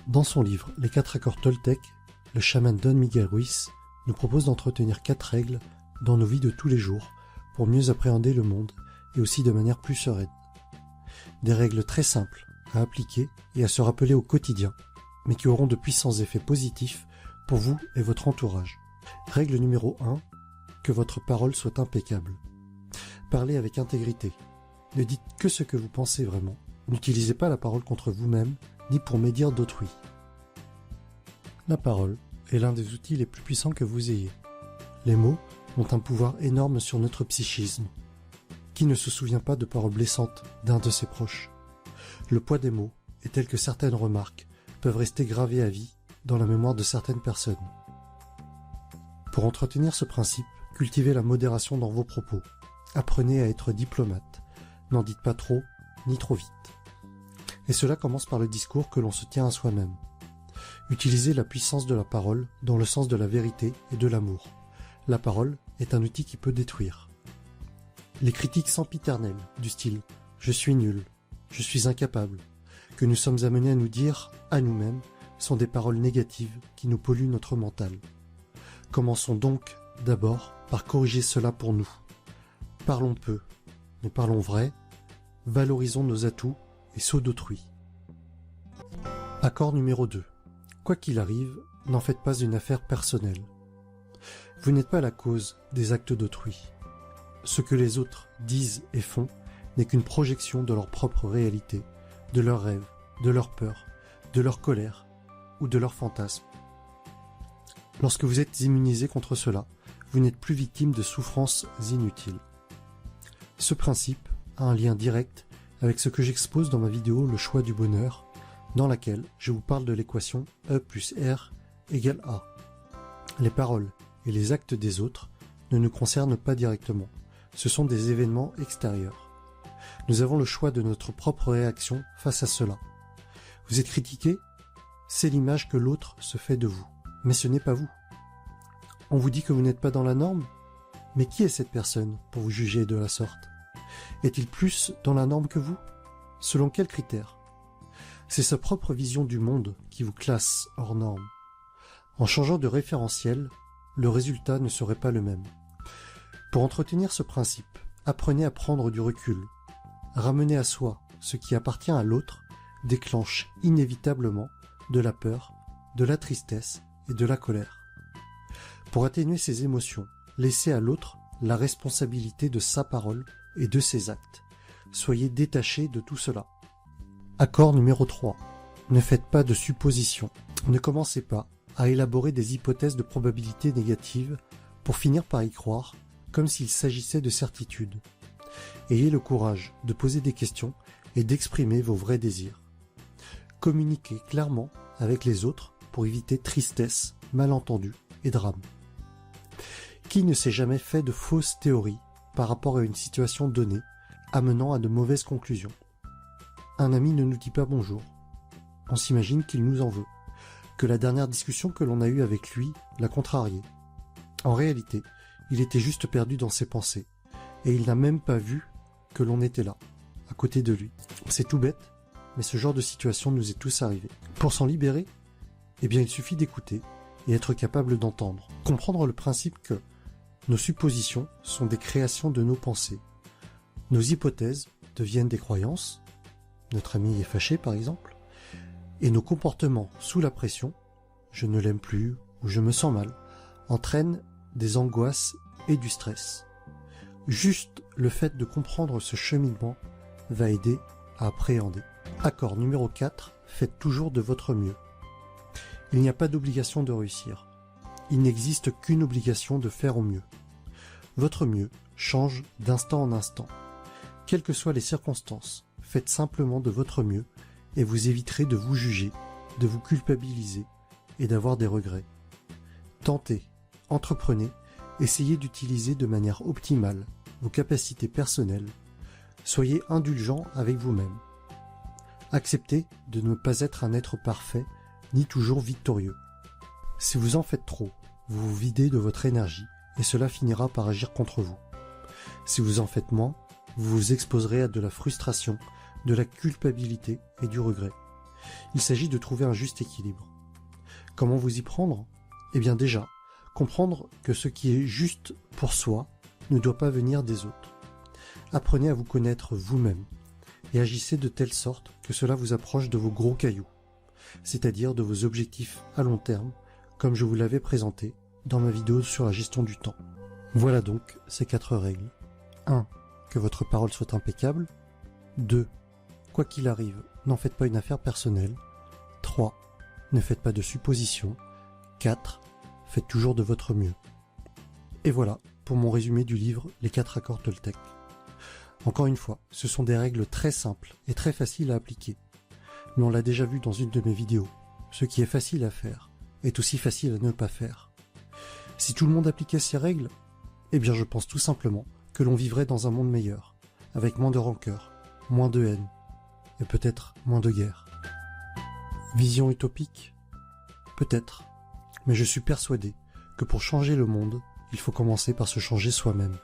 Dans son livre Les 4 accords Toltec, le chaman Don Miguel Ruiz nous propose d'entretenir 4 règles dans nos vies de tous les jours pour mieux appréhender le monde et aussi de manière plus sereine. Des règles très simples à appliquer et à se rappeler au quotidien, mais qui auront de puissants effets positifs pour vous et votre entourage. Règle numéro 1, que votre parole soit impeccable. Parlez avec intégrité. Ne dites que ce que vous pensez vraiment. N'utilisez pas la parole contre vous-même, ni pour médire d'autrui. La parole est l'un des outils les plus puissants que vous ayez. Les mots ont un pouvoir énorme sur notre psychisme. Qui ne se souvient pas de paroles blessantes d'un de ses proches? Le poids des mots est tel que certaines remarques peuvent rester gravées à vie dans la mémoire de certaines personnes. Pour entretenir ce principe, cultivez la modération dans vos propos. Apprenez à être diplomate. N'en dites pas trop, ni trop vite. Et cela commence par le discours que l'on se tient à soi-même. Utilisez la puissance de la parole dans le sens de la vérité et de l'amour. La parole est un outil qui peut détruire. Les critiques sempiternelles, du style « je suis nul »,« je suis incapable », que nous sommes amenés à nous dire à nous-mêmes, sont des paroles négatives qui nous polluent notre mental. Commençons donc d'abord par corriger cela pour nous. Parlons peu, mais parlons vrai, valorisons nos atouts et ceux d'autrui. Accord numéro 2. Quoi qu'il arrive, n'en faites pas une affaire personnelle. Vous n'êtes pas la cause des actes d'autrui. Ce que les autres disent et font n'est qu'une projection de leur propre réalité, de leurs rêves, de leurs peurs, de leur colère ou de leurs fantasmes. Lorsque vous êtes immunisé contre cela, vous n'êtes plus victime de souffrances inutiles. Ce principe a un lien direct avec ce que j'expose dans ma vidéo Le choix du bonheur, dans laquelle je vous parle de l'équation E plus R égale A. Les paroles et les actes des autres ne nous concernent pas directement, ce sont des événements extérieurs. Nous avons le choix de notre propre réaction face à cela. Vous êtes critiqué, c'est l'image que l'autre se fait de vous, mais ce n'est pas vous. On vous dit que vous n'êtes pas dans la norme, mais qui est cette personne pour vous juger de la sorte? Est-il plus dans la norme que vous? Selon quels critères? C'est sa propre vision du monde qui vous classe hors norme. En changeant de référentiel, le résultat ne serait pas le même. Pour entretenir ce principe, apprenez à prendre du recul. Ramener à soi ce qui appartient à l'autre déclenche inévitablement de la peur, de la tristesse et de la colère. Pour atténuer ces émotions, laissez à l'autre la responsabilité de sa parole et de ses actes. Soyez détachés de tout cela. Accord numéro 3. Ne faites pas de suppositions. Ne commencez pas à élaborer des hypothèses de probabilité négatives pour finir par y croire, comme s'il s'agissait de certitudes. Ayez le courage de poser des questions et d'exprimer vos vrais désirs. Communiquez clairement avec les autres pour éviter tristesse, malentendus et drames. Qui ne s'est jamais fait de fausses théories par rapport à une situation donnée, amenant à de mauvaises conclusions? Un ami ne nous dit pas bonjour. On s'imagine qu'il nous en veut, que la dernière discussion que l'on a eue avec lui l'a contrarié. En réalité, il était juste perdu dans ses pensées, et il n'a même pas vu que l'on était là, à côté de lui. C'est tout bête, mais ce genre de situation nous est tous arrivé. Pour s'en libérer, eh bien il suffit d'écouter et être capable d'entendre. Comprendre le principe que nos suppositions sont des créations de nos pensées. Nos hypothèses deviennent des croyances, notre ami est fâché par exemple, et nos comportements sous la pression, je ne l'aime plus ou je me sens mal, entraînent des angoisses et du stress. Juste le fait de comprendre ce cheminement va aider à appréhender. Accord numéro 4, faites toujours de votre mieux. Il n'y a pas d'obligation de réussir. Il n'existe qu'une obligation de faire au mieux. Votre mieux change d'instant en instant. Quelles que soient les circonstances, faites simplement de votre mieux et vous éviterez de vous juger, de vous culpabiliser et d'avoir des regrets. Tentez, entreprenez, essayez d'utiliser de manière optimale vos capacités personnelles. Soyez indulgent avec vous-même. Acceptez de ne pas être un être parfait ni toujours victorieux. Si vous en faites trop, vous vous videz de votre énergie et cela finira par agir contre vous. Si vous en faites moins, vous vous exposerez à de la frustration, de la culpabilité et du regret. Il s'agit de trouver un juste équilibre. Comment vous y prendre? Eh bien déjà, comprendre que ce qui est juste pour soi ne doit pas venir des autres. Apprenez à vous connaître vous-même et agissez de telle sorte que cela vous approche de vos gros cailloux, c'est-à-dire de vos objectifs à long terme, comme je vous l'avais présenté dans ma vidéo sur la gestion du temps. Voilà donc ces 4 règles. 1. Que votre parole soit impeccable. 2. Quoi qu'il arrive, n'en faites pas une affaire personnelle. 3. Ne faites pas de suppositions. 4. Faites toujours de votre mieux. Et voilà pour mon résumé du livre Les 4 accords Toltec. Encore une fois, ce sont des règles très simples et très faciles à appliquer. Mais on l'a déjà vu dans une de mes vidéos, ce qui est facile à faire est aussi facile à ne pas faire. Si tout le monde appliquait ces règles, eh bien je pense tout simplement que l'on vivrait dans un monde meilleur, avec moins de rancœur, moins de haine, et peut-être moins de guerre. Vision utopique? Peut-être, mais je suis persuadé que pour changer le monde, il faut commencer par se changer soi-même.